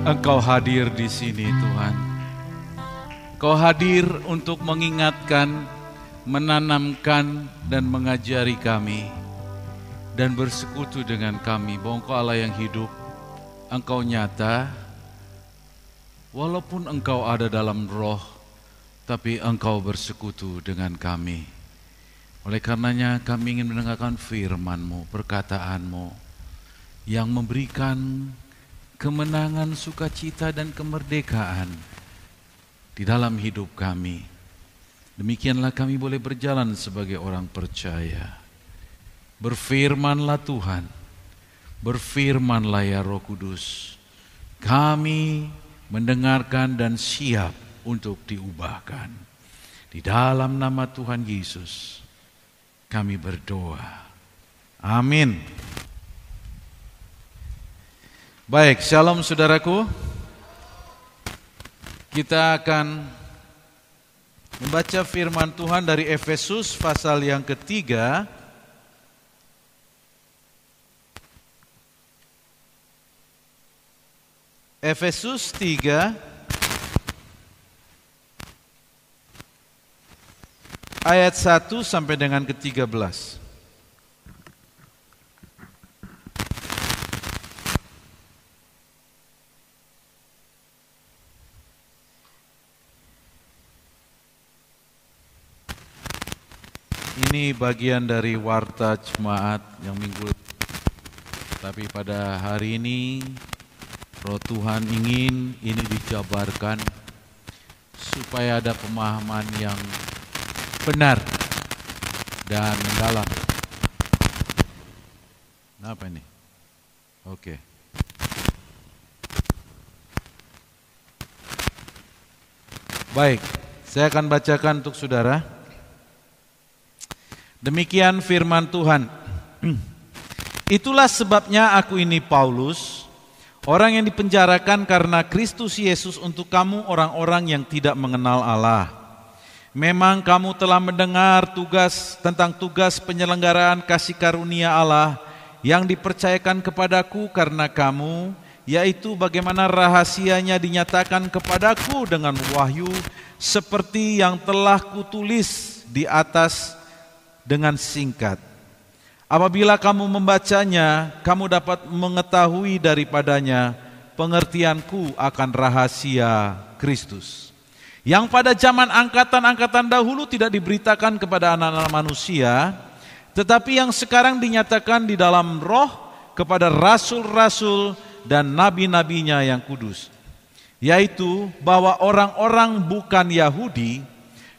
Engkau hadir di sini Tuhan. Engkau hadir untuk mengingatkan, menanamkan dan mengajari kami dan bersekutu dengan kami bahwa Engkau Allah yang hidup. Engkau nyata, walaupun Engkau ada dalam roh, tapi Engkau bersekutu dengan kami. Oleh karenanya kami ingin mendengarkan firman-Mu, perkataan-Mu yang memberikan kemenangan, sukacita dan kemerdekaan di dalam hidup kami. Demikianlah kami boleh berjalan sebagai orang percaya. Berfirmanlah Tuhan, berfirmanlah ya Roh Kudus. Kami mendengarkan dan siap untuk diubahkan. Di dalam nama Tuhan Yesus kami berdoa. Amin. Baik, shalom saudaraku. Kita akan membaca firman Tuhan dari Efesus pasal yang ketiga. Efesus 3 ayat 1 sampai dengan ke-13. Ini bagian dari warta jemaat yang minggu lalu. Tapi pada hari ini Roh Tuhan ingin ini dijabarkan supaya ada pemahaman yang benar dan mendalam. Apa ini? Oke. Baik, saya akan bacakan untuk saudara. Demikian firman Tuhan. Itulah sebabnya aku ini Paulus, orang yang dipenjarakan karena Kristus Yesus untuk kamu orang-orang yang tidak mengenal Allah. Memang kamu telah mendengar tentang tugas penyelenggaraan kasih karunia Allah yang dipercayakan kepadaku karena kamu, yaitu bagaimana rahasianya dinyatakan kepadaku dengan wahyu seperti yang telah kutulis di atas dengan singkat. Apabila kamu membacanya, kamu dapat mengetahui daripadanya pengertianku akan rahasia Kristus, yang pada zaman angkatan-angkatan dahulu tidak diberitakan kepada anak-anak manusia, tetapi yang sekarang dinyatakan di dalam roh kepada rasul-rasul dan nabi-nabinya yang kudus, yaitu bahwa orang-orang bukan Yahudi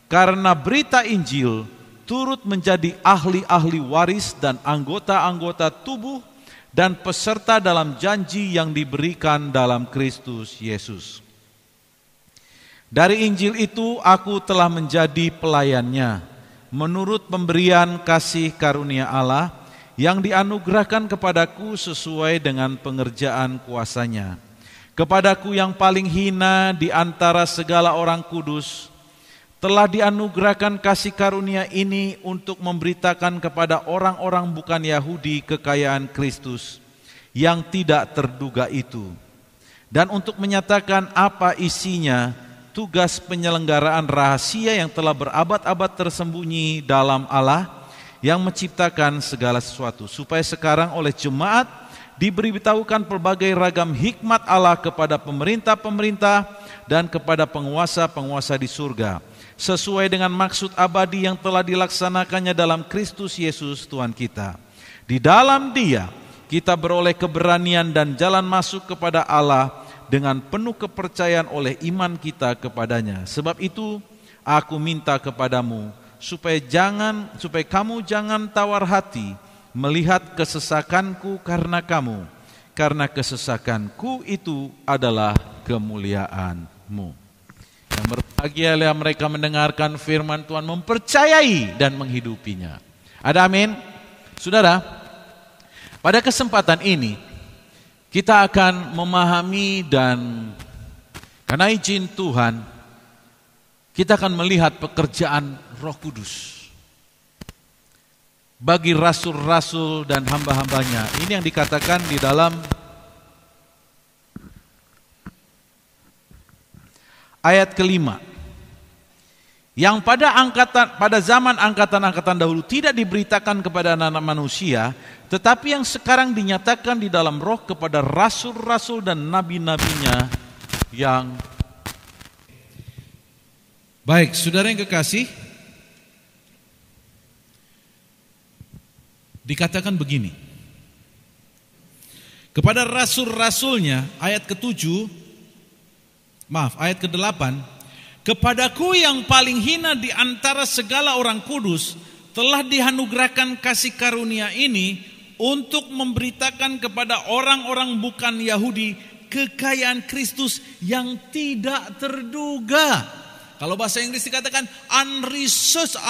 karena berita Injil turut menjadi ahli-ahli waris dan anggota-anggota tubuh dan peserta dalam janji yang diberikan dalam Kristus Yesus. Dari Injil itu aku telah menjadi pelayannya, menurut pemberian kasih karunia Allah yang dianugerahkan kepadaku sesuai dengan pengerjaan kuasanya. Kepadaku yang paling hina di antara segala orang kudus, telah dianugerahkan kasih karunia ini untuk memberitakan kepada orang-orang bukan Yahudi kekayaan Kristus yang tidak terduga itu, dan untuk menyatakan apa isinya tugas penyelenggaraan rahasia yang telah berabad-abad tersembunyi dalam Allah yang menciptakan segala sesuatu, supaya sekarang oleh jemaat diberitahukan pelbagai ragam hikmat Allah kepada pemerintah-pemerintah dan kepada penguasa-penguasa di surga, sesuai dengan maksud abadi yang telah dilaksanakannya dalam Kristus Yesus Tuhan kita. Di dalam Dia kita beroleh keberanian dan jalan masuk kepada Allah dengan penuh kepercayaan oleh iman kita kepadanya. Sebab itu aku minta kepadamu supaya kamu jangan tawar hati melihat kesesakanku karena kamu, karena kesesakanku itu adalah kemuliaanmu. Yang berbahagialah mereka mendengarkan firman Tuhan, mempercayai dan menghidupinya. Ada amin? Saudara, pada kesempatan ini kita akan memahami dan karena izin Tuhan kita akan melihat pekerjaan Roh Kudus bagi rasul-rasul dan hamba-hambanya. Ini yang dikatakan di dalam Ayat kelima. Yang pada zaman angkatan-angkatan dahulu tidak diberitakan kepada anak-anak manusia, tetapi yang sekarang dinyatakan di dalam roh kepada rasul-rasul dan nabi-nabinya yang baik. Saudara yang kekasih, dikatakan begini, kepada rasul-rasulnya, ayat ke-8, kepadaku yang paling hina di antara segala orang kudus telah dianugerahkan kasih karunia ini untuk memberitakan kepada orang-orang bukan Yahudi kekayaan Kristus yang tidak terduga. Kalau bahasa Inggris dikatakan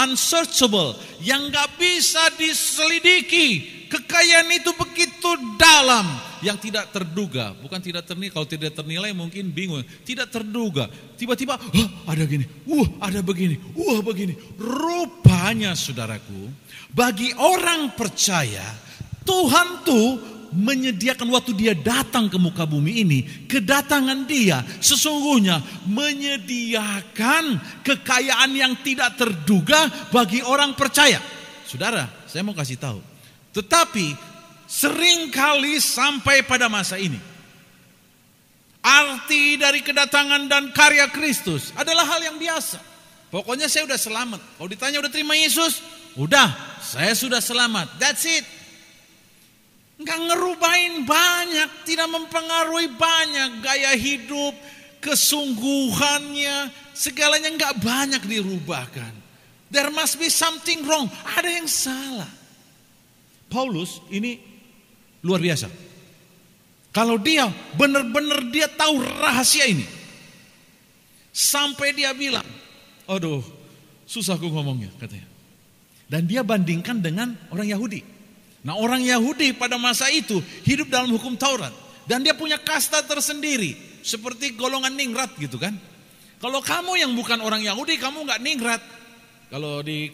unsearchable, yang gak bisa diselidiki. Kekayaan itu begitu dalam, yang tidak terduga. Bukan tidak ternilai, kalau tidak ternilai mungkin bingung. Tidak terduga, tiba-tiba ada gini, ada begini, begini. Rupanya saudaraku, bagi orang percaya, Tuhan tuh menyediakan waktu dia datang ke muka bumi ini, kedatangan dia sesungguhnya menyediakan kekayaan yang tidak terduga bagi orang percaya. Saudara, saya mau kasih tahu, tetapi seringkali sampai pada masa ini, arti dari kedatangan dan karya Kristus adalah hal yang biasa. Pokoknya saya udah selamat. Kalau ditanya udah terima Yesus, udah, saya sudah selamat. That's it. Enggak ngerubahin banyak, tidak mempengaruhi banyak gaya hidup, kesungguhannya, segalanya enggak banyak dirubahkan. There must be something wrong, ada yang salah. Paulus ini luar biasa. Kalau dia benar-benar dia tahu rahasia ini, sampai dia bilang, aduh susah aku ngomongnya katanya. Dan dia bandingkan dengan orang Yahudi. Nah, orang Yahudi pada masa itu hidup dalam hukum Taurat. Dan dia punya kasta tersendiri. Seperti golongan ningrat gitu kan. Kalau kamu yang bukan orang Yahudi, kamu gak ningrat. Kalau di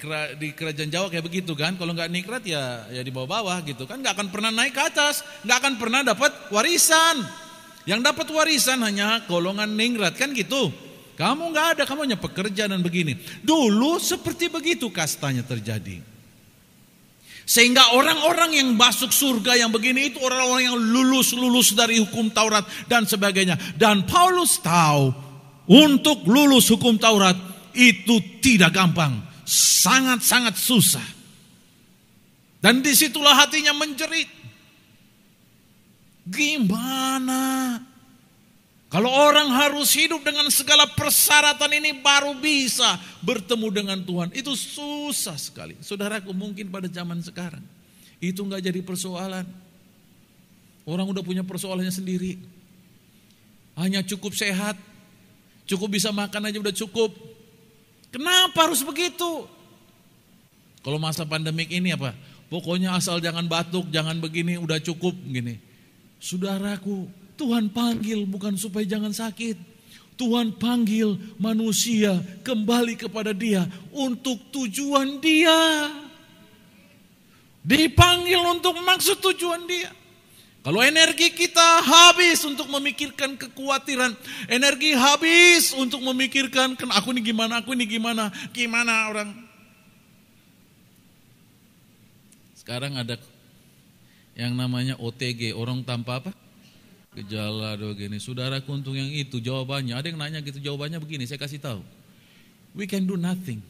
kerajaan Jawa kayak begitu kan. Kalau gak ningrat ya di bawah-bawah gitu kan. Gak akan pernah naik ke atas. Gak akan pernah dapat warisan. Yang dapat warisan hanya golongan ningrat kan gitu. Kamu gak ada, kamu hanya pekerja dan begini. Dulu seperti begitu kastanya terjadi. Sehingga orang-orang yang masuk surga yang begini itu orang-orang yang lulus dari hukum Taurat dan sebagainya. Dan Paulus tahu untuk lulus hukum Taurat itu tidak gampang, sangat-sangat susah. Dan disitulah hatinya menjerit. Gimana? Kalau orang harus hidup dengan segala persyaratan ini baru bisa bertemu dengan Tuhan. Itu susah sekali. Saudaraku, mungkin pada zaman sekarang itu gak jadi persoalan. Orang udah punya persoalannya sendiri. Hanya cukup sehat, cukup bisa makan aja udah cukup. Kenapa harus begitu? Kalau masa pandemik ini apa? Pokoknya asal jangan batuk, jangan begini, udah cukup gini. Saudaraku, Tuhan panggil bukan supaya jangan sakit. Tuhan panggil manusia kembali kepada Dia untuk tujuan Dia. Dipanggil untuk maksud tujuan Dia. Kalau energi kita habis untuk memikirkan kekhawatiran, energi habis untuk memikirkan aku ini gimana, gimana orang. Sekarang ada yang namanya OTG, orang tanpa apa? Gejala begini. Saudaraku, untuk yang itu jawabannya, ada yang nanya gitu, jawabannya begini, saya kasih tahu. We can do nothing.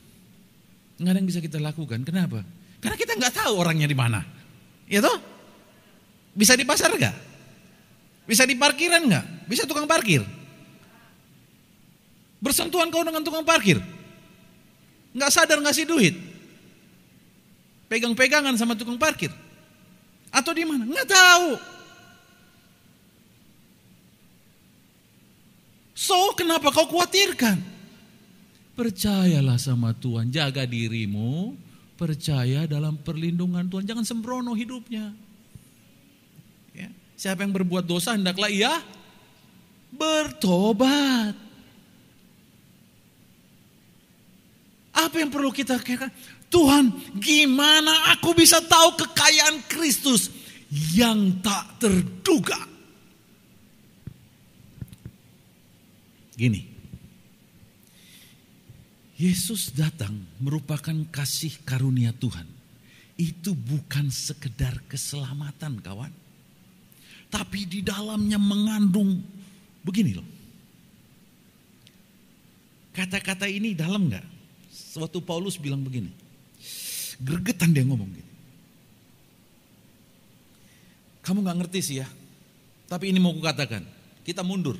Nggak ada yang bisa kita lakukan. Kenapa? Karena kita nggak tahu orangnya di mana. Ya toh? Bisa di pasar nggak? Bisa di parkiran nggak? Bisa tukang parkir? Bersentuhan kau dengan tukang parkir? Nggak sadar ngasih duit? Pegang-pegangan sama tukang parkir? Atau di mana? Nggak tahu. So, kenapa kau khawatirkan? Percayalah sama Tuhan, jaga dirimu, percaya dalam perlindungan Tuhan, jangan sembrono hidupnya. Ya. Siapa yang berbuat dosa hendaklah ia bertobat. Apa yang perlu kita katakan? Tuhan, gimana aku bisa tahu kekayaan Kristus yang tak terduga? Gini, Yesus datang merupakan kasih karunia Tuhan. Itu bukan sekedar keselamatan, kawan. Tapi di dalamnya mengandung begini loh. Kata-kata ini dalam gak? Suatu Paulus bilang begini. Gregetan dia ngomong gini. Kamu gak ngerti sih ya. Tapi ini mau kukatakan. Kita mundur.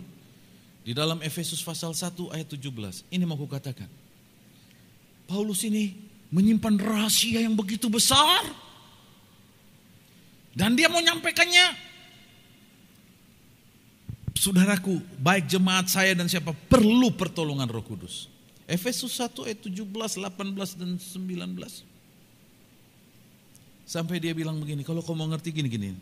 Di dalam Efesus pasal 1 ayat 17. Ini mau kukatakan. Paulus ini menyimpan rahasia yang begitu besar. Dan dia mau nyampaikannya. Saudaraku, baik jemaat saya dan siapa perlu pertolongan Roh Kudus. Efesus 1 ayat 17, 18 dan 19. Sampai dia bilang begini, kalau kau mau ngerti gini-gini.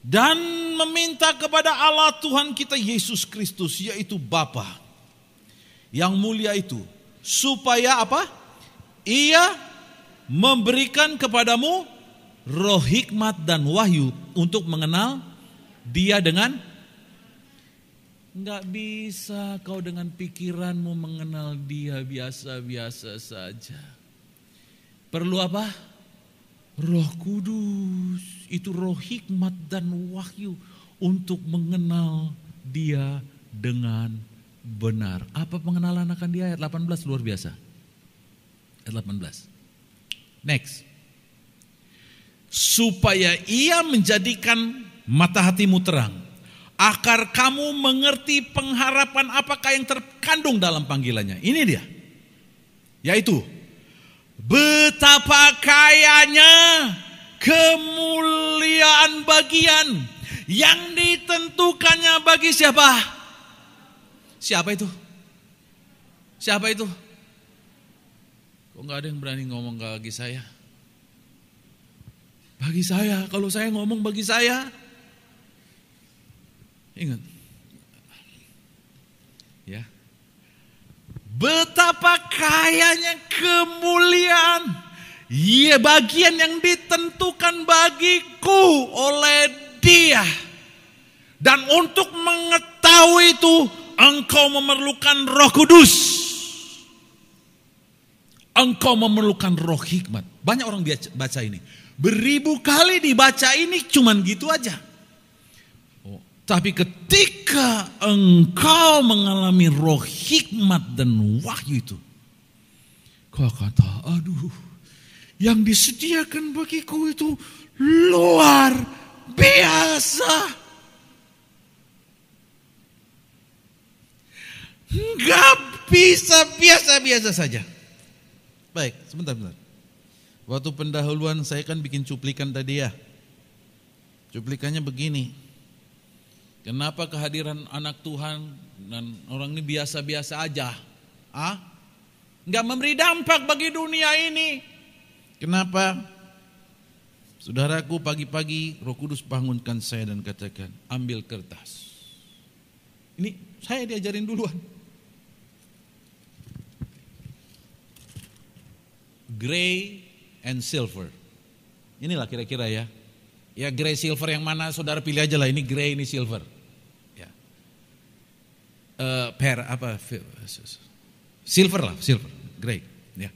Dan meminta kepada Allah Tuhan kita Yesus Kristus, yaitu Bapa yang mulia itu, supaya apa? Ia memberikan kepadamu roh hikmat dan wahyu untuk mengenal Dia dengan. Enggak bisa kau dengan pikiranmu mengenal Dia biasa-biasa saja. Perlu apa? Roh Kudus. Itu roh hikmat dan wahyu untuk mengenal Dia dengan benar. Apa pengenalan akan Dia? Ayat 18 luar biasa. Ayat 18. Next. Supaya Ia menjadikan mata hatimu terang, agar kamu mengerti pengharapan apakah yang terkandung dalam panggilannya. Ini dia. Yaitu betapa kayanya kemuliaan bagian yang ditentukannya bagi siapa? Siapa itu? Siapa itu? Kok gak ada yang berani ngomong bagi saya? Bagi saya, kalau saya ngomong bagi saya. Ingat. Ya. Betapa kayanya kemuliaan. Ya, bagian yang ditentukan bagiku oleh Dia. Dan untuk mengetahui itu, engkau memerlukan Roh Kudus. Engkau memerlukan roh hikmat. Banyak orang baca ini. Beribu kali dibaca ini cuman gitu aja. Tapi ketika engkau mengalami roh hikmat dan wahyu itu, kau kata, aduh, yang disediakan bagiku itu luar biasa. Gak bisa biasa-biasa saja. Baik, sebentar. Waktu pendahuluan saya kan bikin cuplikan tadi ya. Cuplikannya begini. Kenapa kehadiran anak Tuhan dan orang ini biasa-biasa aja? Nggak memberi dampak bagi dunia ini. Kenapa? Saudaraku, pagi-pagi Roh Kudus bangunkan saya dan katakan, ambil kertas. Ini saya diajarin duluan. Gray and silver. Inilah kira-kira ya. Ya gray silver yang mana saudara pilih aja lah. Ini gray, ini silver. Ya. Silver lah, silver, gray. Ya.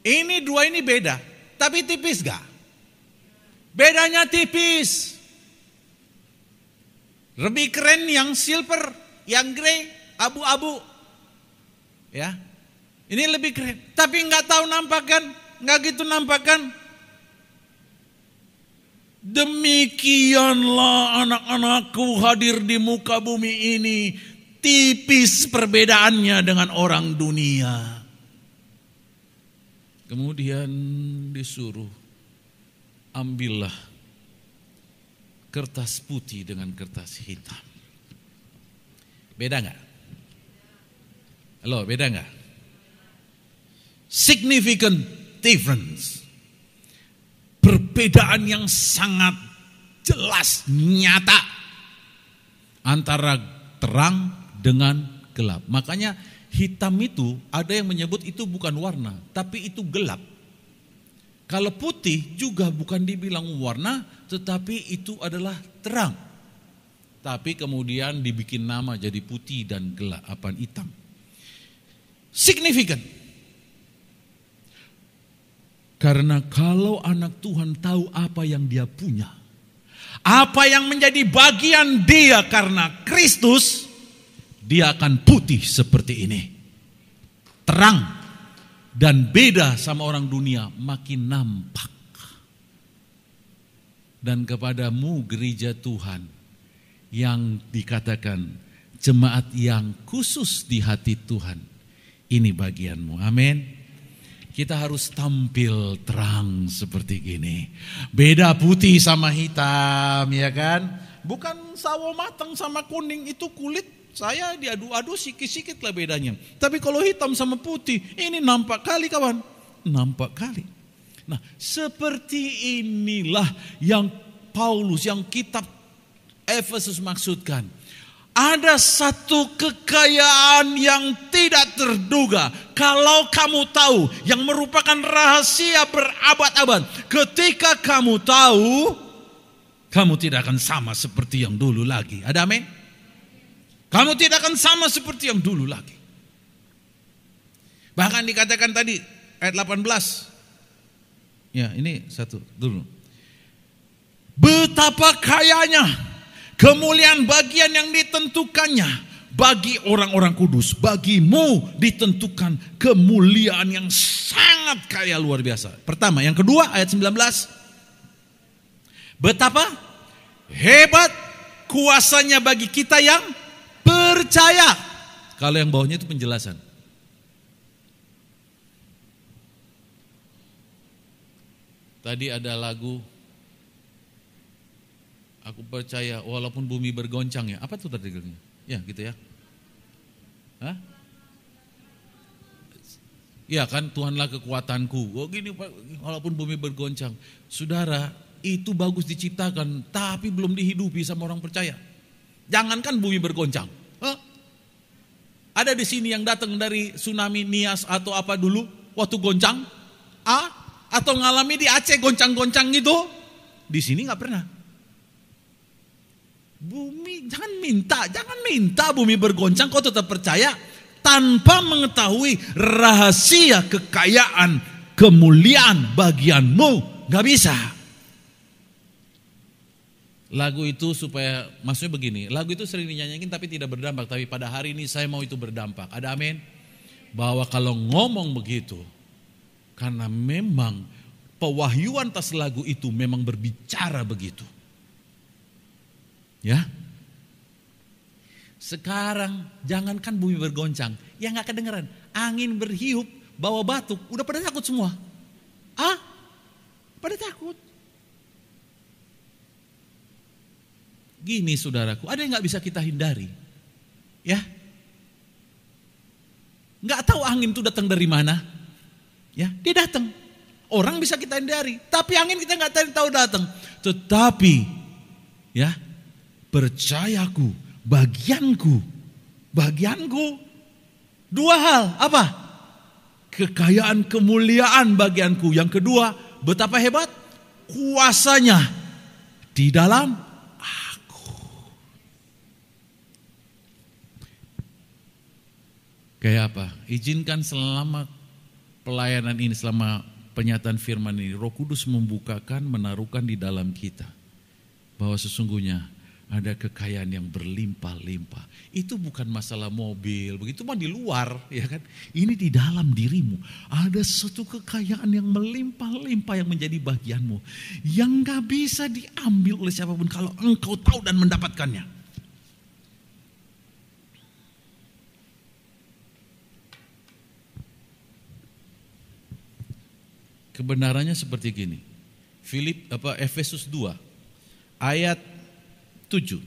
Ini dua ini beda, tapi tipis gak? Bedanya tipis. Lebih keren yang silver, yang gray, abu-abu. Ya. Ini lebih keren, tapi nggak tahu nampakan, nggak gitu nampakan. Demikianlah anak-anakku hadir di muka bumi ini, tipis perbedaannya dengan orang dunia. Kemudian disuruh, ambillah kertas putih dengan kertas hitam. Beda nggak? Halo, beda nggak? Significant difference. Perbedaan yang sangat jelas, nyata antara terang dengan gelap. Makanya hitam itu ada yang menyebut itu bukan warna, tapi itu gelap. Kalau putih juga bukan dibilang warna, tetapi itu adalah terang. Tapi kemudian dibikin nama jadi putih dan gelap, hitam. Significant. Karena kalau anak Tuhan tahu apa yang dia punya, apa yang menjadi bagian dia karena Kristus, dia akan putih seperti ini. Terang dan beda sama orang dunia, makin nampak. Dan kepadamu gereja Tuhan yang dikatakan jemaat yang khusus di hati Tuhan, ini bagianmu. Amin. Kita harus tampil terang seperti gini. Beda putih sama hitam, ya kan? Bukan sawo matang sama kuning, itu kulit saya diadu-adu sikit-sikit lah bedanya. Tapi kalau hitam sama putih, ini nampak kali kawan. Nampak kali. Nah, seperti inilah yang Paulus, yang kitab Efesus maksudkan. Ada satu kekayaan yang tidak terduga. Kalau kamu tahu, yang merupakan rahasia berabad-abad. Ketika kamu tahu, kamu tidak akan sama seperti yang dulu lagi. Ada amin? Kamu tidak akan sama seperti yang dulu lagi. Bahkan dikatakan tadi, ayat 18. Ya, ini satu dulu. Betapa kayanya kemuliaan bagian yang ditentukannya bagi orang-orang kudus. Bagimu ditentukan kemuliaan yang sangat kaya luar biasa. Pertama, yang kedua ayat 19. Betapa hebat kuasanya bagi kita yang percaya. Kalau yang bawahnya itu penjelasan. Tadi ada lagu, aku percaya walaupun bumi bergoncang, ya. Apa tuh tadi? Ya gitu ya. Hah? Ya kan, Tuhanlah kekuatanku. Oh gini, walaupun bumi bergoncang. Saudara, itu bagus diciptakan, tapi belum dihidupi sama orang percaya. Jangankan bumi bergoncang. Hah? Ada di sini yang datang dari tsunami Nias atau apa dulu waktu goncang? Atau ngalami di Aceh goncang-goncang gitu? Di sini nggak pernah. Bumi, jangan minta bumi bergoncang kau tetap percaya tanpa mengetahui rahasia kekayaan, kemuliaan bagianmu, gak bisa. Lagu itu supaya, maksudnya begini, lagu itu sering dinyanyikan tapi tidak berdampak, tapi pada hari ini saya mau itu berdampak. Ada amin? Bahwa kalau ngomong begitu, karena memang pewahyuan atas lagu itu memang berbicara begitu. Ya, sekarang jangankan bumi bergoncang, ya nggak kedengeran, angin berhiup, bawa batuk, udah pada takut semua. Pada takut. Gini saudaraku, ada yang nggak bisa kita hindari, ya? Nggak tahu angin itu datang dari mana, ya? Dia datang. Orang bisa kita hindari, tapi angin kita nggak tahu datang. Tetapi, ya. Percayaku, bagianku. Dua hal, apa? Kekayaan, kemuliaan bagianku. Yang kedua, betapa hebat kuasanya di dalam aku. Kayak apa? Izinkan selama pelayanan ini, selama penyataan firman ini, Roh Kudus membukakan, menaruhkan di dalam kita bahwa sesungguhnya ada kekayaan yang berlimpah-limpah. Itu bukan masalah mobil, begitu mah di luar, ya kan? Ini di dalam dirimu. Ada suatu kekayaan yang melimpah-limpah yang menjadi bagianmu. Yang gak bisa diambil oleh siapapun kalau engkau tahu dan mendapatkannya. Kebenarannya seperti gini. Efesus 2 ayat 7.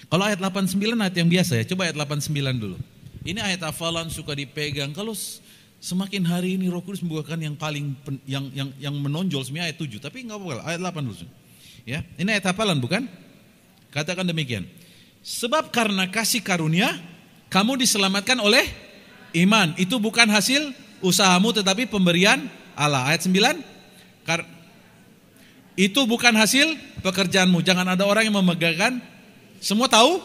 Kalau ayat 89 ayat yang biasa ya, coba ayat 89 dulu. Ini ayat hafalan suka dipegang. Kalau semakin hari ini Roh Kudus membukakan yang paling yang menonjol sebenarnya ayat 7, tapi enggak apa-apa, ayat 8 dulu. Ya, ini ayat hafalan bukan? Katakan demikian. Sebab karena kasih karunia kamu diselamatkan oleh iman. Itu bukan hasil usahamu tetapi pemberian Allah. Ayat 9. Itu bukan hasil pekerjaanmu. Jangan ada orang yang memegahkan. Semua tahu?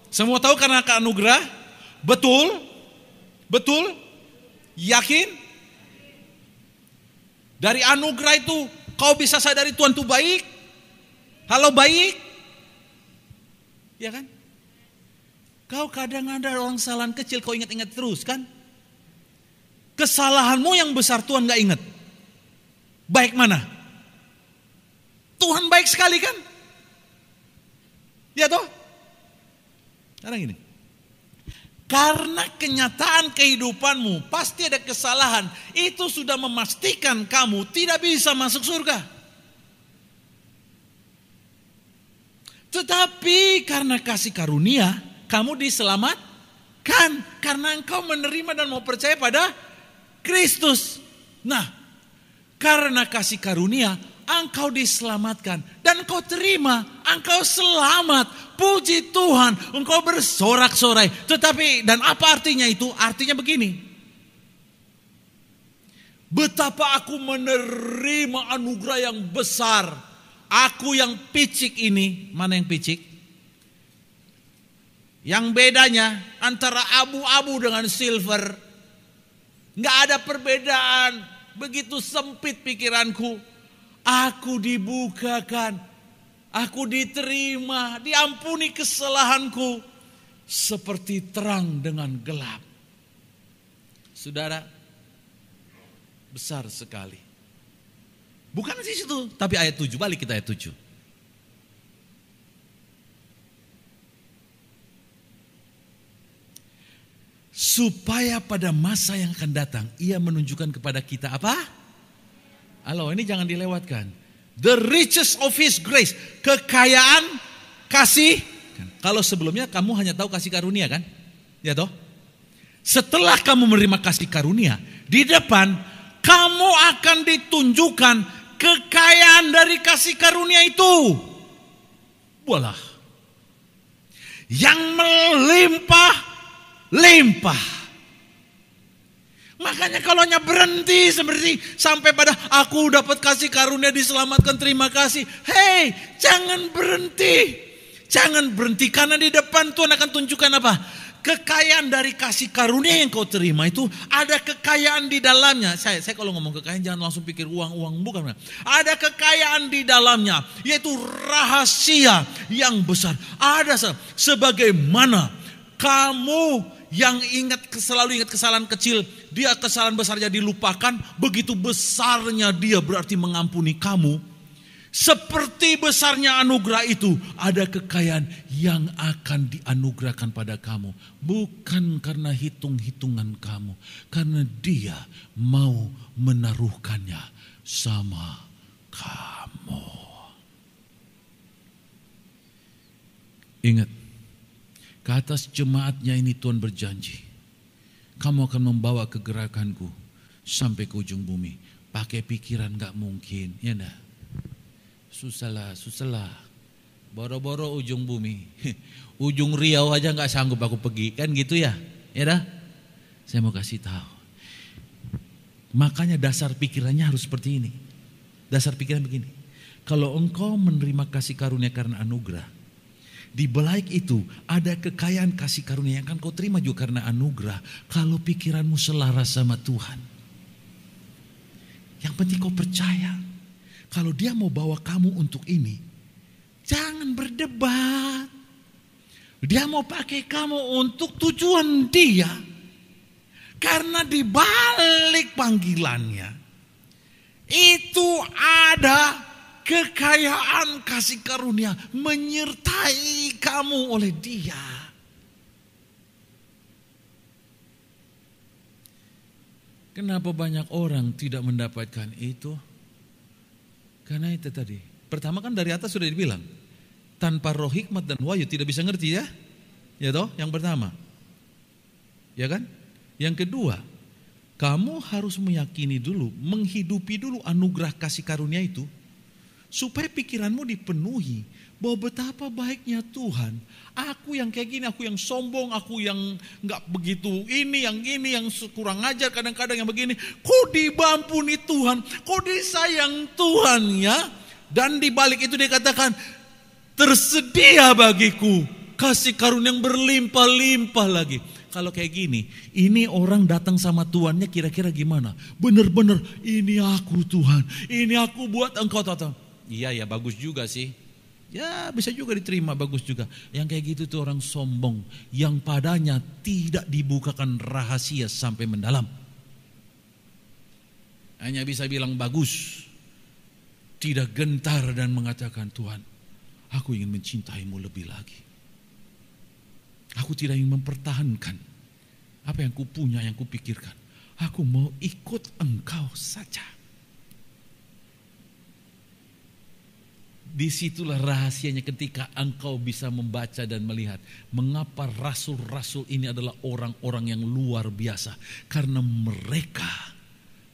Semua tahu karena anugerah? Betul? Betul? Yakin? Dari anugerah itu kau bisa sadari Tuhan itu baik. Halo baik. Ya kan? Kau kadang ada orang kesalahan kecil kau ingat-ingat terus kan? Kesalahanmu yang besar Tuhan gak ingat. Baik mana? Tuhan baik sekali kan? Ya toh? Sekarang gini. Karena kenyataan kehidupanmu pasti ada kesalahan. Itu sudah memastikan kamu tidak bisa masuk surga. Tetapi karena kasih karunia, kamu diselamatkan. Karena engkau menerima dan mau percaya pada Kristus. Nah, karena kasih karunia, engkau diselamatkan. Dan engkau terima, engkau selamat. Puji Tuhan, engkau bersorak-sorai. Tetapi, dan apa artinya itu? Artinya begini. Betapa aku menerima anugerah yang besar. Aku yang picik ini, mana yang picik? Yang bedanya antara abu-abu dengan silver. Nggak ada perbedaan. Begitu sempit pikiranku. Aku dibukakan. Aku diterima. Diampuni kesalahanku. Seperti terang dengan gelap. Saudara. Besar sekali. Bukan di situ. Tapi ayat 7. Balik kita ayat 7. Supaya pada masa yang akan datang ia menunjukkan kepada kita apa? Halo, ini jangan dilewatkan. The riches of his grace, kekayaan kasih. Kalau sebelumnya kamu hanya tahu kasih karunia kan? Ya toh? Setelah kamu menerima kasih karunia, di depan kamu akan ditunjukkan kekayaan dari kasih karunia itu. Walah. Yang melimpah. Makanya kalau hanya berhenti seperti sampai pada aku dapat kasih karunia diselamatkan terima kasih. Hei, jangan berhenti. Jangan berhenti karena di depan Tuhan akan tunjukkan apa? Kekayaan dari kasih karunia yang kau terima itu ada kekayaan di dalamnya. Saya kalau ngomong kekayaan jangan langsung pikir uang bukan. Ada kekayaan di dalamnya yaitu rahasia yang besar. Ada sebagaimana kamu yang selalu ingat kesalahan kecil, dia kesalahan besarnya dilupakan, begitu besarnya dia berarti mengampuni kamu. Seperti besarnya anugerah itu, ada kekayaan yang akan dianugerahkan pada kamu. Bukan karena hitung-hitungan kamu, karena dia mau menaruhkannya sama kamu. Ingat. Ke atas jemaatnya ini Tuhan berjanji. Kamu akan membawa kegerakanku sampai ke ujung bumi. Pakai pikiran gak mungkin. Ya enggak? Susah. Boro-boro ujung bumi. Ujung Riau aja gak sanggup aku pergi. Kan gitu ya? Ya dah? Saya mau kasih tahu. Makanya dasar pikirannya harus seperti ini. Dasar pikiran begini. Kalau engkau menerima kasih karunia karena anugerah. Di balik itu ada kekayaan kasih karunia yang akan kau terima juga karena anugerah. Kalau pikiranmu selaras sama Tuhan. Yang penting kau percaya. Kalau dia mau bawa kamu untuk ini. Jangan berdebat. Dia mau pakai kamu untuk tujuan dia. Karena di balik panggilannya. Itu ada kekayaan kasih karunia menyertai kamu oleh dia. Kenapa banyak orang tidak mendapatkan itu? Karena itu tadi. Pertama kan dari atas sudah dibilang. Tanpa roh hikmat dan wahyu tidak bisa ngerti ya. Ya toh, yang pertama. Ya kan? Yang kedua, kamu harus meyakini dulu, menghidupi dulu anugerah kasih karunia itu. Supaya pikiranmu dipenuhi bahwa betapa baiknya Tuhan. Aku yang kayak gini, aku yang sombong, aku yang gak begitu ini, yang kurang ajar kadang-kadang yang begini. Kok diampuni Tuhan, kok disayang Tuhan ya. Dan di balik itu dia katakan, tersedia bagiku kasih karunia yang berlimpah-limpah lagi. kalau kayak gini, ini orang datang sama tuannya kira-kira gimana? Bener-bener, ini aku Tuhan, ini aku buat engkau tahu. Iya ya, bagus juga sih. Ya bisa juga diterima, bagus juga. Yang kayak gitu tuh orang sombong, yang padanya tidak dibukakan rahasia sampai mendalam. Hanya bisa bilang bagus, tidak gentar dan mengatakan, Tuhan, aku ingin mencintaimu lebih lagi. Aku tidak ingin mempertahankan apa yang kupunya, yang kupikirkan. Aku mau ikut engkau saja. Disitulah rahasianya ketika engkau bisa membaca dan melihat mengapa rasul-rasul ini adalah orang-orang yang luar biasa. Karena mereka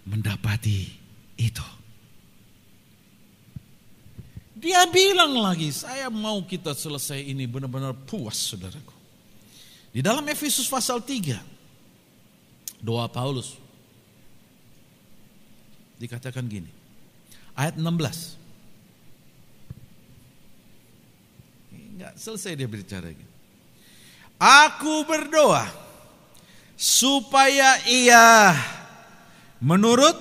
mendapati itu. Dia bilang lagi, saya mau kita selesai ini benar-benar puas, saudaraku. Di dalam Efesus pasal 3, doa Paulus dikatakan gini, ayat 16. Enggak selesai dia berbicara gitu. Aku berdoa supaya ia menurut,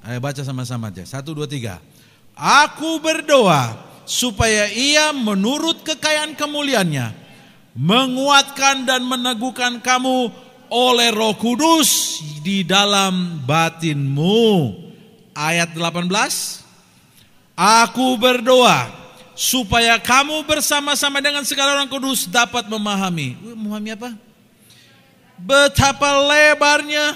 ayo baca sama-sama aja. 1, 2, 3. Aku berdoa supaya ia menurut kekayaan kemuliaannya menguatkan dan meneguhkan kamu oleh Roh Kudus di dalam batinmu. Ayat 18. Aku berdoa supaya kamu bersama-sama dengan segala orang kudus dapat memahami. Memahami apa? Betapa lebarnya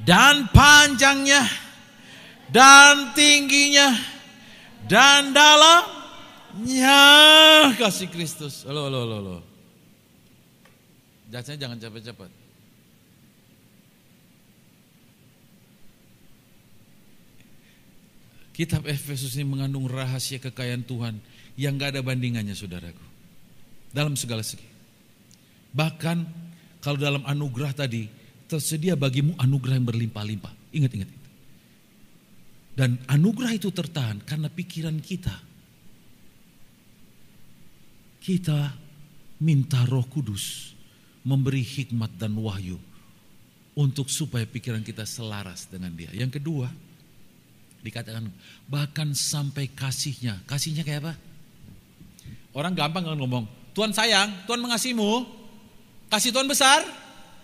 dan panjangnya dan tingginya dan dalamnya kasih Kristus. Halo. Jangan cepat-cepat. Kitab Efesus ini mengandung rahasia kekayaan Tuhan yang gak ada bandingannya, saudaraku. Dalam segala segi. Bahkan kalau dalam anugerah tadi, tersedia bagimu anugerah yang berlimpah-limpah. Ingat. Dan anugerah itu tertahan karena pikiran kita. Kita minta Roh Kudus memberi hikmat dan wahyu untuk supaya pikiran kita selaras dengan Dia. Yang kedua, dikatakan bahkan sampai kasihnya. Kasihnya kayak apa? Orang gampang kan ngomong, Tuhan sayang, Tuhan mengasihimu. Kasih Tuhan besar.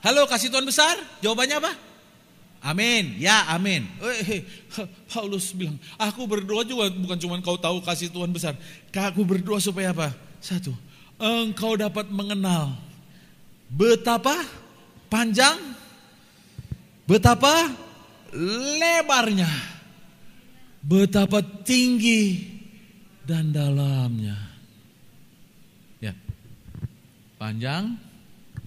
Halo, kasih Tuhan besar. Jawabannya apa? Amin. Ya, amin. Paulus bilang, aku berdoa juga bukan cuma kau tahu kasih Tuhan besar. Aku berdoa supaya apa? 1, engkau dapat mengenal betapa panjang, betapa lebarnya, betapa tinggi dan dalamnya. Ya. Panjang,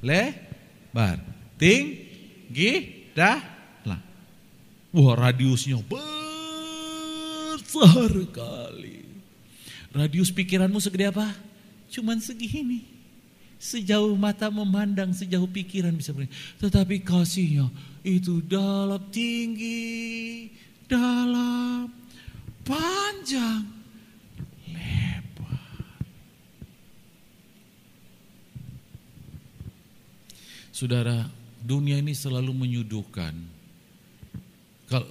lebar, tinggi, dalam. Wah, radiusnya besar kali. Radius pikiranmu segede apa? Cuman segini. Sejauh mata memandang, sejauh pikiran bisa beri. Tetapi kasihnya itu dalam, tinggi, dalam, panjang, lebar. Saudara, dunia ini selalu menyuguhkan,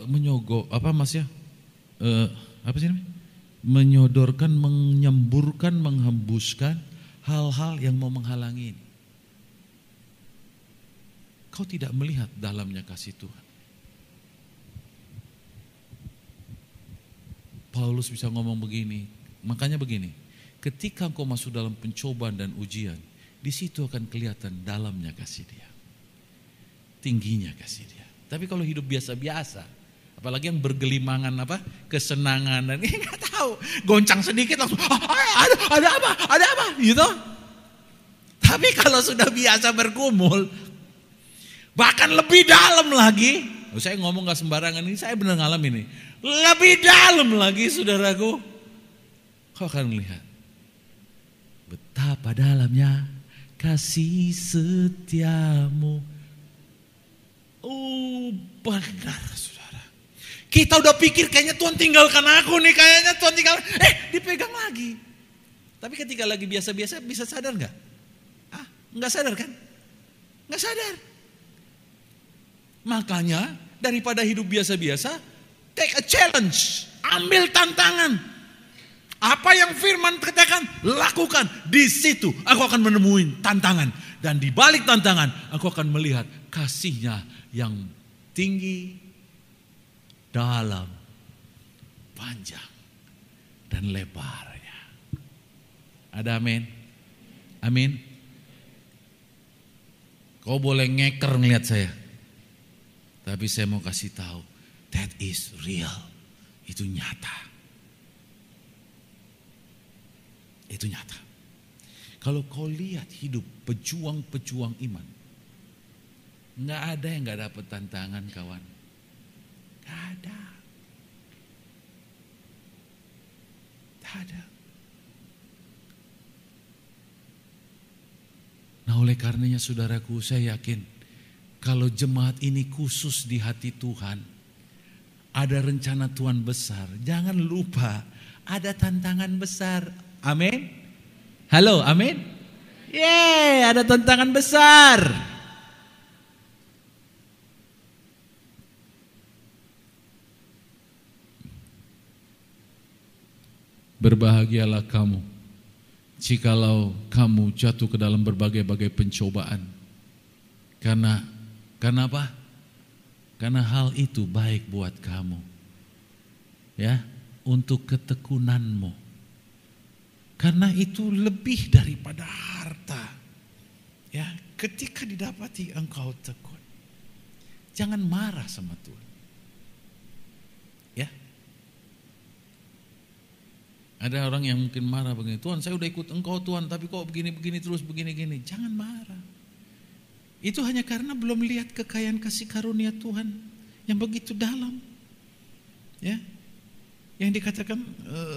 menyogok, apa mas ya? Apa sih namanya? Menyodorkan, menyemburkan, menghembuskan hal-hal yang mau menghalangi ini. Kau tidak melihat dalamnya kasih Tuhan. Paulus bisa ngomong begini, makanya begini, ketika kau masuk dalam pencobaan dan ujian, di situ akan kelihatan dalamnya kasih Dia, tingginya kasih Dia. Tapi kalau hidup biasa-biasa, apalagi yang bergelimangan apa, kesenangan dan nggak tahu, goncang sedikit langsung ada apa, gitu. Tapi kalau sudah biasa bergumul, bahkan lebih dalam lagi, saya ngomong nggak sembarangan ini, saya benar ngalamin ini, lebih dalam lagi, saudaraku, kau akan melihat betapa dalamnya kasih setiamu. Oh, benar, saudara. Kita udah pikir kayaknya Tuhan tinggalkan aku nih, kayaknya Tuhan dipegang lagi. Tapi ketika lagi biasa-biasa bisa sadar nggak? Enggak sadar kan? Enggak sadar. Makanya daripada hidup biasa-biasa, take a challenge, ambil tantangan. Apa yang firman katakan, lakukan. Di situ aku akan menemui tantangan. Dan di balik tantangan, aku akan melihat kasih-Nya yang tinggi, dalam, panjang, dan lebarnya. Ada amin? Amin. Kau boleh ngeker ngeliat saya, tapi saya mau kasih tahu, that is real. Itu nyata. Itu nyata. Kalau kau lihat hidup pejuang-pejuang iman, nggak ada yang nggak dapat tantangan, kawan. Nggak ada. Nggak ada. Nah, oleh karenanya saudaraku, saya yakin kalau jemaat ini khusus di hati Tuhan, ada rencana Tuhan besar. Jangan lupa ada tantangan besar. Amin. Halo, amin. Yeay, ada tantangan besar. Berbahagialah kamu jikalau kamu jatuh ke dalam berbagai-bagai pencobaan. Karena apa? Karena hal itu baik buat kamu. Ya, untuk ketekunanmu. Karena itu lebih daripada harta. Ya, ketika didapati engkau tekun. Jangan marah sama Tuhan. Ya. Ada orang yang mungkin marah begini, Tuhan saya udah ikut engkau Tuhan, tapi kok begini-begini terus begini-gini. Jangan marah. Itu hanya karena belum lihat kekayaan kasih karunia Tuhan yang begitu dalam. Ya, yang dikatakan,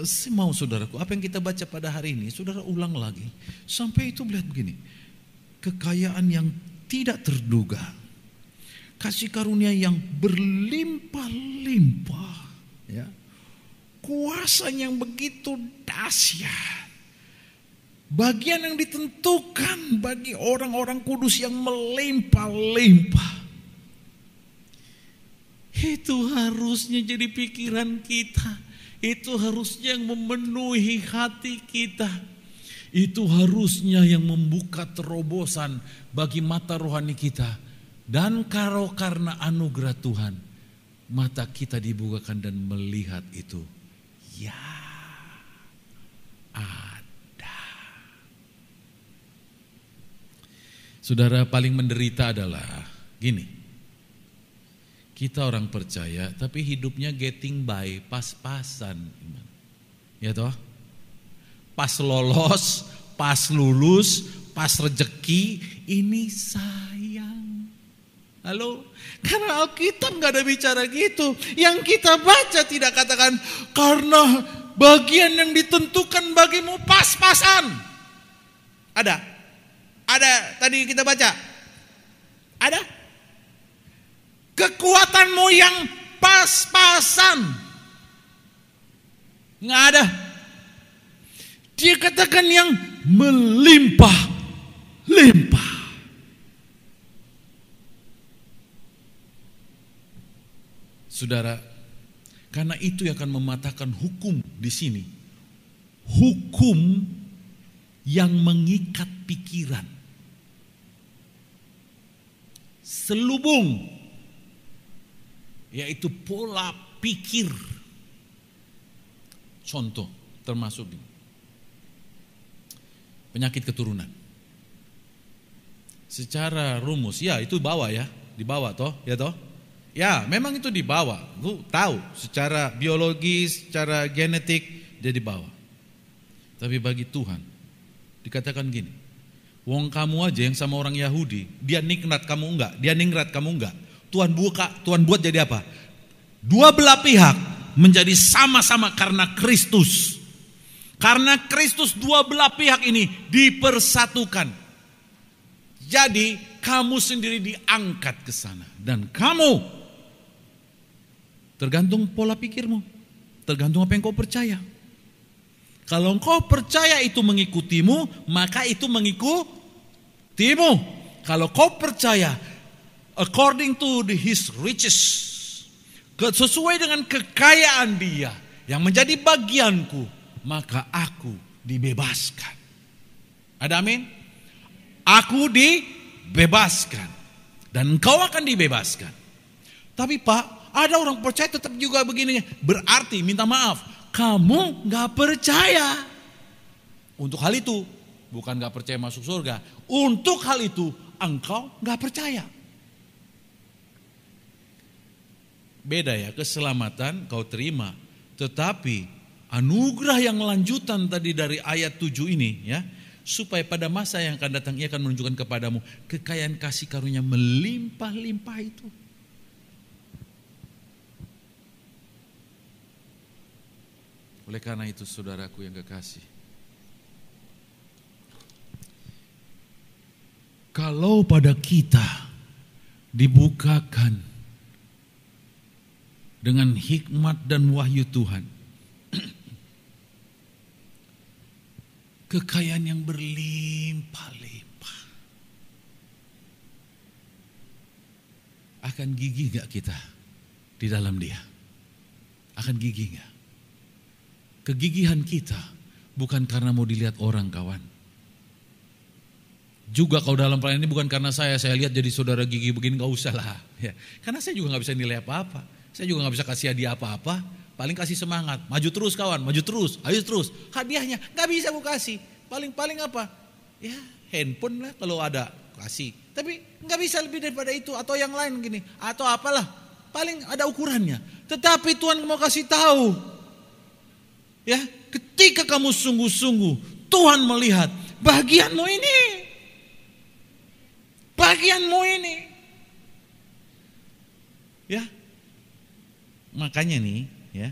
saya mau saudaraku, apa yang kita baca pada hari ini, saudara ulang lagi. Sampai itu melihat begini, kekayaan yang tidak terduga, kasih karunia yang berlimpah-limpah, ya. Kuasa yang begitu dahsyat. Bagian yang ditentukan bagi orang-orang kudus yang melimpah-limpah. Itu harusnya jadi pikiran kita. Itu harusnya yang memenuhi hati kita. Itu harusnya yang membuka terobosan bagi mata rohani kita. Dan karena anugerah Tuhan, mata kita dibukakan dan melihat itu. Ya, ada. Saudara, paling menderita adalah gini. Kita orang percaya tapi hidupnya getting by, pas-pasan. Ya toh? Pas lolos, pas lulus, pas rejeki, ini sayang. Halo? Karena Alkitab gak ada bicara gitu. Yang kita baca tidak katakan karena bagian yang ditentukan bagimu pas-pasan. Ada? Ada tadi kita baca? Ada? Kekuatanmu yang pas-pasan. Nggak ada. Dia katakan yang melimpah-limpah. Saudara, karena itu yang akan mematahkan hukum di sini. Hukum yang mengikat pikiran. Selubung, yaitu pola pikir. Contoh termasuk ini. Penyakit keturunan. Secara rumus, ya itu bawa ya, dibawa toh, ya toh. Ya, memang itu dibawa. Lu tahu, secara biologis, secara genetik dia dibawa. Tapi bagi Tuhan dikatakan gini, wong kamu aja yang sama orang Yahudi, dia nikmat kamu enggak, dia ningrat kamu enggak. Tuhan buat jadi apa? Dua belah pihak menjadi sama-sama karena Kristus. Karena Kristus dua belah pihak ini dipersatukan. Jadi kamu sendiri diangkat ke sana dan kamu tergantung pola pikirmu, tergantung apa yang kau percaya. Kalau engkau percaya itu mengikutimu, maka itu Timo, kalau kau percaya according to his riches, sesuai dengan kekayaan dia yang menjadi bagianku, maka aku dibebaskan. Ada amin? Aku dibebaskan dan engkau akan dibebaskan. Tapi Pak, ada orang percaya tetap juga begini. Berarti minta maaf, kamu gak percaya. Untuk hal itu, bukan gak percaya masuk surga. Untuk hal itu, engkau gak percaya. Beda ya, keselamatan kau terima. Tetapi anugerah yang lanjutan tadi dari ayat 7 ini ya, supaya pada masa yang akan datang ia akan menunjukkan kepadamu kekayaan kasih karunia melimpah-limpah itu. Oleh karena itu saudaraku yang kekasih, kalau pada kita dibukakan dengan hikmat dan wahyu Tuhan, kekayaan yang berlimpah-limpah, akan gigih gak kita di dalam dia? Akan gigih gak? Kegigihan kita bukan karena mau dilihat orang, kawan. Juga kalau dalam pelayanan ini bukan karena saya lihat jadi saudara gigih begini, gak usah lah ya. Karena saya juga gak bisa nilai apa-apa. Saya juga gak bisa kasih hadiah apa-apa. Paling kasih semangat, maju terus kawan, maju terus, ayo terus. Hadiahnya gak bisa aku kasih. Paling apa? Ya handphone lah kalau ada kasih. Tapi gak bisa lebih daripada itu. Atau yang lain gini, atau apalah. Paling ada ukurannya. Tetapi Tuhan mau kasih tahu, ya, ketika kamu sungguh-sungguh, Tuhan melihat bagianmu ini. Bagianmu ini. Ya. Makanya nih, ya.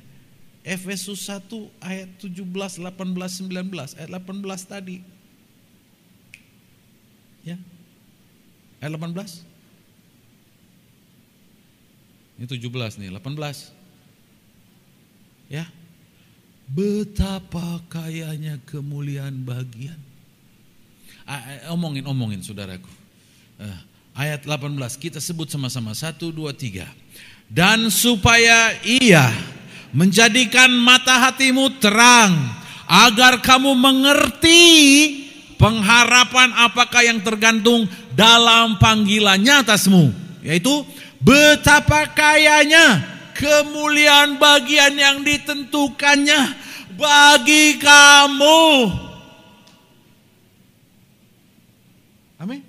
Efesus 1 ayat 17, 18, 19. Ayat 18 tadi. Ya. Ayat 18. Ini 17 nih, 18. Ya. Betapa kayanya kemuliaan bagian. Omongin saudaraku. Ayat 18 kita sebut sama-sama. 1, 2, 3. Dan supaya ia menjadikan mata hatimu terang, agar kamu mengerti pengharapan apakah yang tergantung dalam panggilannya atasmu. Yaitu betapa kayanya kemuliaan bagian yang ditentukannya bagi kamu. Amin.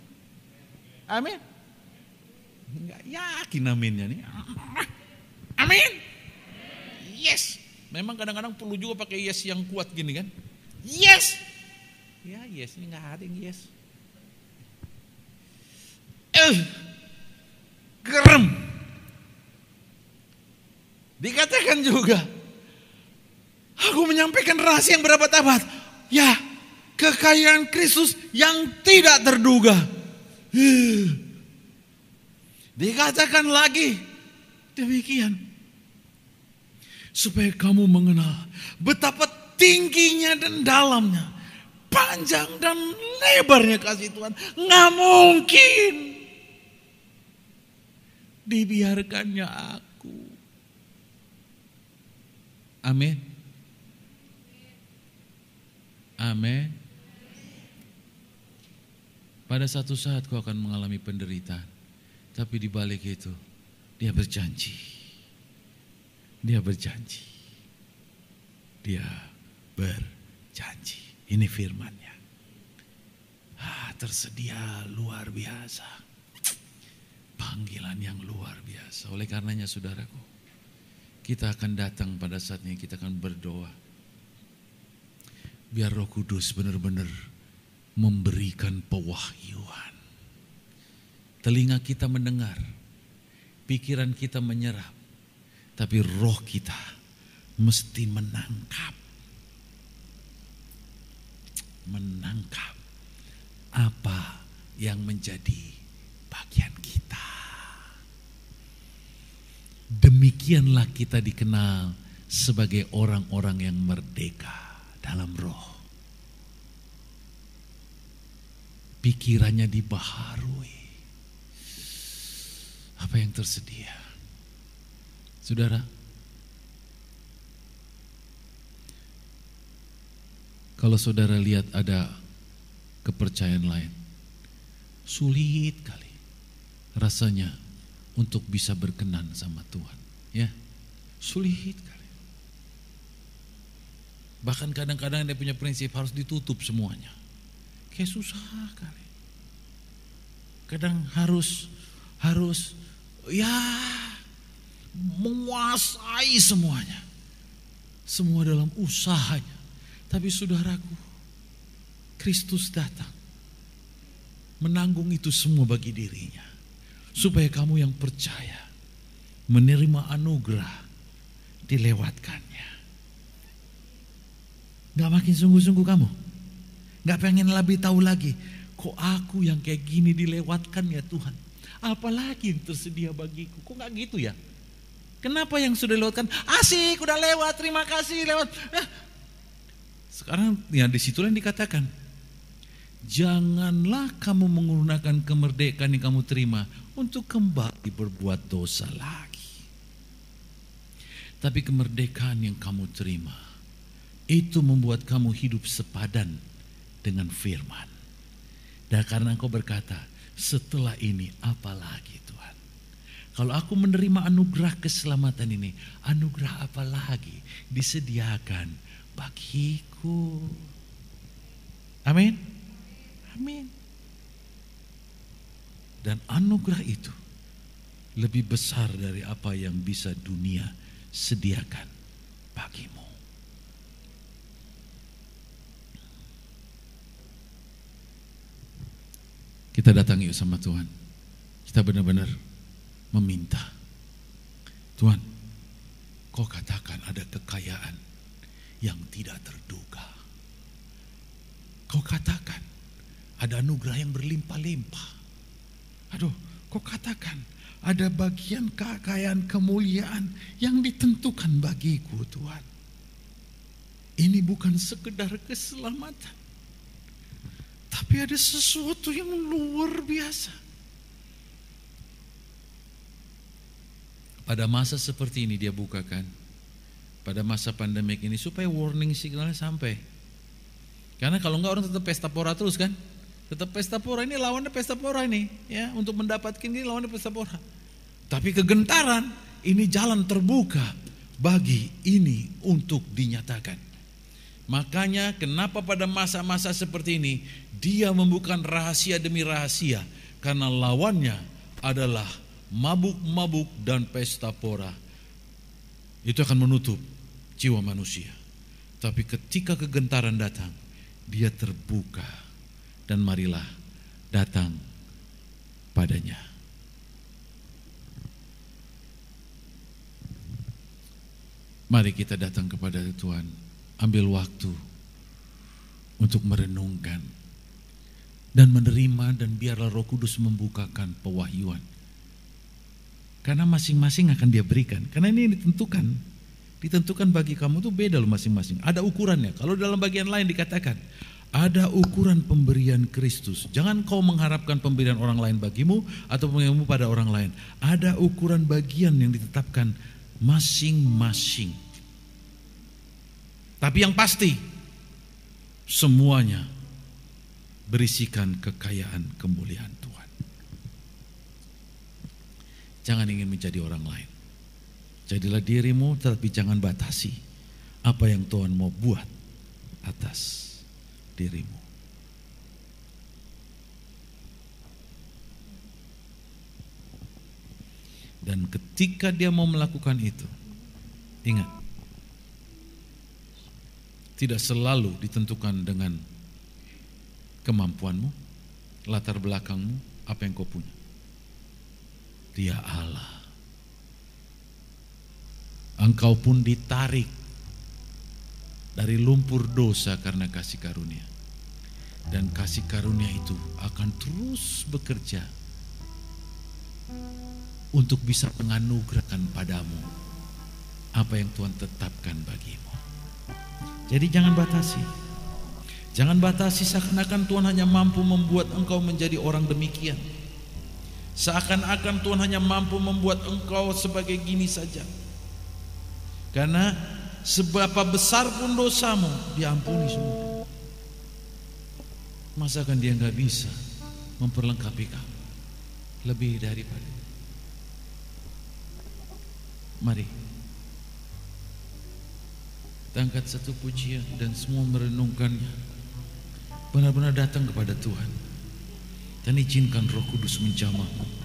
Amin. Enggak yakin aminnya nih. Amin. Yes. Memang kadang-kadang perlu juga pakai yes yang kuat gini kan. Yes. Ya yes, ini enggak ada yang yes. Gerem. Dikatakan juga, aku menyampaikan rahasia yang berabad-abad. Ya, kekayaan Kristus yang tidak terduga. Dikatakan lagi demikian, supaya kamu mengenal betapa tingginya dan dalamnya, panjang dan lebarnya kasih Tuhan. Nggak mungkin dibiarkannya aku. Amin. Amin. Pada satu saat kau akan mengalami penderitaan, tapi di balik itu dia berjanji. Dia berjanji. Dia berjanji. Ini firman-Nya. Tersedia luar biasa. Panggilan yang luar biasa. Oleh karenanya saudaraku, kita akan datang pada saatnya kita akan berdoa. Biar Roh Kudus benar-benar memberikan pewahyuan. Telinga kita mendengar, pikiran kita menyerap, tapi roh kita mesti menangkap. Menangkap apa yang menjadi bagian kita. Demikianlah kita dikenal sebagai orang-orang yang merdeka dalam roh. pikirannya dibaharui. Apa yang tersedia? Saudara, kalau saudara lihat ada kepercayaan lain, sulit kali rasanya untuk bisa berkenan sama Tuhan, ya. Sulit kali. Bahkan kadang-kadang dia punya prinsip harus ditutup semuanya. Kayak susah kali. Kadang harus ya menguasai semuanya. Semua dalam usahanya. Tapi saudaraku, Kristus datang menanggung itu semua bagi dirinya, supaya kamu yang percaya menerima anugerah dilewatkannya. Gak makin sungguh-sungguh kamu? Gak pengen lebih tahu lagi, kok aku yang kayak gini dilewatkan ya Tuhan, apalagi yang tersedia bagiku? Kok gak gitu ya? Kenapa yang sudah dilewatkan asik, udah lewat, terima kasih lewat. Sekarang ya disitulah yang dikatakan, janganlah kamu menggunakan kemerdekaan yang kamu terima untuk kembali berbuat dosa lagi. Tapi kemerdekaan yang kamu terima itu membuat kamu hidup sepadan dengan firman. Dan karena engkau berkata, setelah ini apa lagi Tuhan? Kalau aku menerima anugerah keselamatan ini, anugerah apa lagi disediakan bagiku? Amin. Amin. Dan anugerah itu lebih besar dari apa yang bisa dunia sediakan bagimu. Kita datang yuk sama Tuhan. Kita benar-benar meminta, Tuhan, kau katakan ada kekayaan yang tidak terduga. Kau katakan ada anugerah yang berlimpah-limpah. Aduh, kau katakan ada bagian kekayaan kemuliaan yang ditentukan bagiku Tuhan. Ini bukan sekedar keselamatan, tapi ada sesuatu yang luar biasa. Pada masa seperti ini dia bukakan, pada masa pandemik ini, supaya warning signalnya sampai. Karena kalau enggak orang tetap pesta pora terus kan. Tetap pesta pora, ini lawannya pesta pora ini, ya, untuk mendapatkan ini lawannya pesta pora. Tapi kegentaran, ini jalan terbuka bagi ini untuk dinyatakan. Makanya kenapa pada masa-masa seperti ini dia membuka rahasia demi rahasia, karena lawannya adalah mabuk-mabuk dan pesta pora. Itu akan menutup jiwa manusia. Tapi ketika kegentaran datang, dia terbuka, dan marilah datang padanya. Mari kita datang kepada Tuhan, ambil waktu untuk merenungkan dan menerima, dan biarlah Roh Kudus membukakan pewahyuan. Karena masing-masing akan dia berikan. Karena ini ditentukan bagi kamu tuh beda loh masing-masing. Ada ukurannya. Kalau dalam bagian lain dikatakan ada ukuran pemberian Kristus. Jangan kau mengharapkan pemberian orang lain bagimu atau pemberianmu pada orang lain. Ada ukuran bagian yang ditetapkan masing-masing. Tapi yang pasti semuanya berisikan kekayaan kemuliaan Tuhan. Jangan ingin menjadi orang lain. Jadilah dirimu, tetapi jangan batasi apa yang Tuhan mau buat atas dirimu. Dan ketika dia mau melakukan itu, ingat, tidak selalu ditentukan dengan kemampuanmu, latar belakangmu, apa yang kau punya. Dia Allah. Engkau pun ditarik dari lumpur dosa karena kasih karunia. Dan kasih karunia itu akan terus bekerja untuk bisa menganugerahkan padamu apa yang Tuhan tetapkan bagimu. Jadi jangan batasi. Jangan batasi seakan-akan Tuhan hanya mampu membuat engkau menjadi orang demikian. Seakan-akan Tuhan hanya mampu membuat engkau sebagai gini saja. Karena seberapa besar pun dosamu, diampuni semua. Masakan dia nggak bisa memperlengkapi kamu lebih daripada? Mari kita angkat satu pujian dan semua merenungkannya, benar-benar datang kepada Tuhan dan izinkan Roh Kudus menjamahmu.